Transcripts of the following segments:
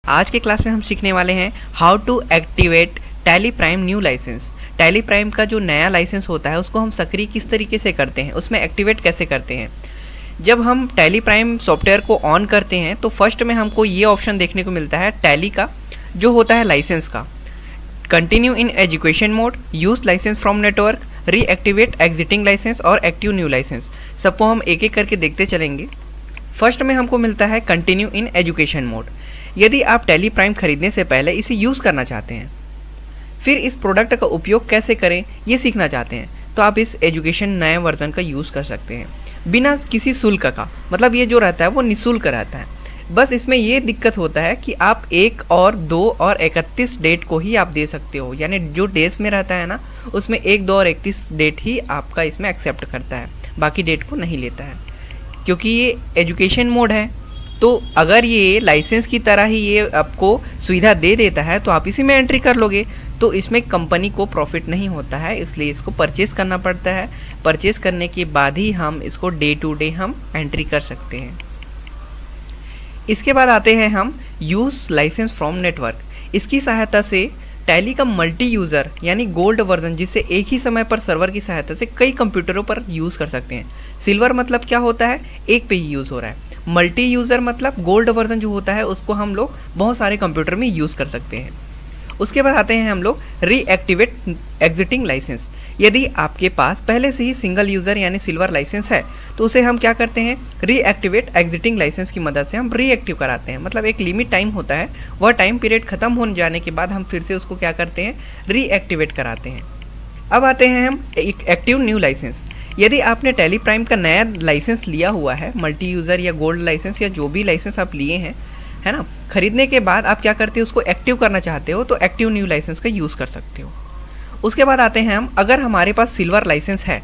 आज के क्लास में हम सीखने वाले हैं how to activate Tally Prime new license. Tally Prime का जो नया लाइसेंस होता है उसको हम सक्रिय किस तरीके से करते हैं, उसमें एक्टिवेट कैसे करते हैं। जब हम टैली प्राइम सॉफ्टवेयर को ऑन करते हैं तो फर्स्ट में हमको ये ऑप्शन देखने को मिलता है टैली का जो होता है लाइसेंस का। Continue in education mode, use license from network, reactivate existing license और एक्टिव न्यू लाइसेंस। सबको हम एक एक करके देखते चलेंगे। फर्स्ट में हमको मिलता है कंटिन्यू इन एजुकेशन मोड। यदि आप टैली प्राइम खरीदने से पहले इसे यूज़ करना चाहते हैं, फिर इस प्रोडक्ट का उपयोग कैसे करें ये सीखना चाहते हैं, तो आप इस एजुकेशन नए वर्जन का यूज़ कर सकते हैं बिना किसी शुल्क का। मतलब ये जो रहता है वो निःशुल्क रहता है। बस इसमें ये दिक्कत होता है कि आप 1 और 2 और 31 डेट को ही आप दे सकते हो, यानी जो डेज में रहता है ना उसमें 1, 2 और 31 डेट ही आपका इसमें एक्सेप्ट करता है, बाकी डेट को नहीं लेता है। क्योंकि ये एजुकेशन मोड है तो अगर ये लाइसेंस की तरह ही ये आपको सुविधा दे देता है तो आप इसी में एंट्री कर लोगे, तो इसमें कंपनी को प्रॉफिट नहीं होता है, इसलिए इसको परचेस करना पड़ता है। परचेस करने के बाद ही हम इसको डे टू डे हम एंट्री कर सकते हैं। इसके बाद आते हैं हम यूज़ लाइसेंस फ्रॉम नेटवर्क। इसकी सहायता से टैली का मल्टी यूज़र यानी गोल्ड वर्जन, जिससे एक ही समय पर सर्वर की सहायता से कई कंप्यूटरों पर यूज़ कर सकते हैं। सिल्वर मतलब क्या होता है, एक पे ही यूज़ हो रहा है। मल्टी यूज़र मतलब गोल्ड वर्जन जो होता है उसको हम लोग बहुत सारे कंप्यूटर में यूज़ कर सकते हैं। उसके बाद आते हैं हम लोग रीएक्टिवेट एग्जिटिंग लाइसेंस। यदि आपके पास पहले से ही सिंगल यूज़र यानी सिल्वर लाइसेंस है तो उसे हम क्या करते हैं, रीएक्टिवेट एग्जिटिंग लाइसेंस की मदद से हम रीएक्टिव कराते हैं। मतलब एक लिमिट टाइम होता है, वह टाइम पीरियड खत्म हो जाने के बाद हम फिर से उसको क्या करते हैं, रीएक्टिवेट कराते हैं। अब आते हैं हम एक्टिव न्यू लाइसेंस। यदि आपने टैली प्राइम का नया लाइसेंस लिया हुआ है, मल्टी यूज़र या गोल्ड लाइसेंस या जो भी लाइसेंस आप लिए हैं, है ना, खरीदने के बाद आप क्या करते हो, उसको एक्टिव करना चाहते हो तो एक्टिव न्यू लाइसेंस का यूज़ कर सकते हो। उसके बाद आते हैं हम, अगर हमारे पास सिल्वर लाइसेंस है,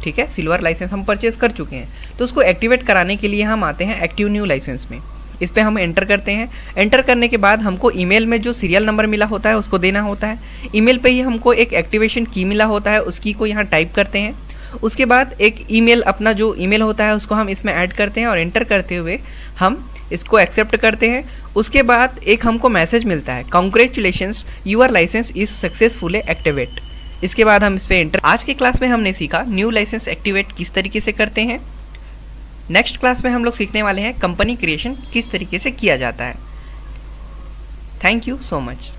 ठीक है, सिल्वर लाइसेंस हम परचेज कर चुके हैं, तो उसको एक्टिवेट कराने के लिए हम आते हैं एक्टिव न्यू लाइसेंस में। इस पर हम एंटर करते हैं। एंटर करने के बाद हमको ईमेल में जो सीरियल नंबर मिला होता है उसको देना होता है। ईमेल पे ही हमको एक एक्टिवेशन की मिला होता है, उसकी को यहाँ टाइप करते हैं। उसके बाद एक ईमेल, अपना जो ईमेल होता है उसको हम इसमें ऐड करते हैं और एंटर करते हुए हम इसको एक्सेप्ट करते हैं। उसके बाद एक हमको मैसेज मिलता है, congratulations your license is successfully activate. इसके बाद हम इस पर एंटर। आज के क्लास में हमने सीखा न्यू लाइसेंस एक्टिवेट किस तरीके से करते हैं। नेक्स्ट क्लास में हम लोग सीखने वाले हैं कंपनी क्रिएशन किस तरीके से किया जाता है। Thank you so much.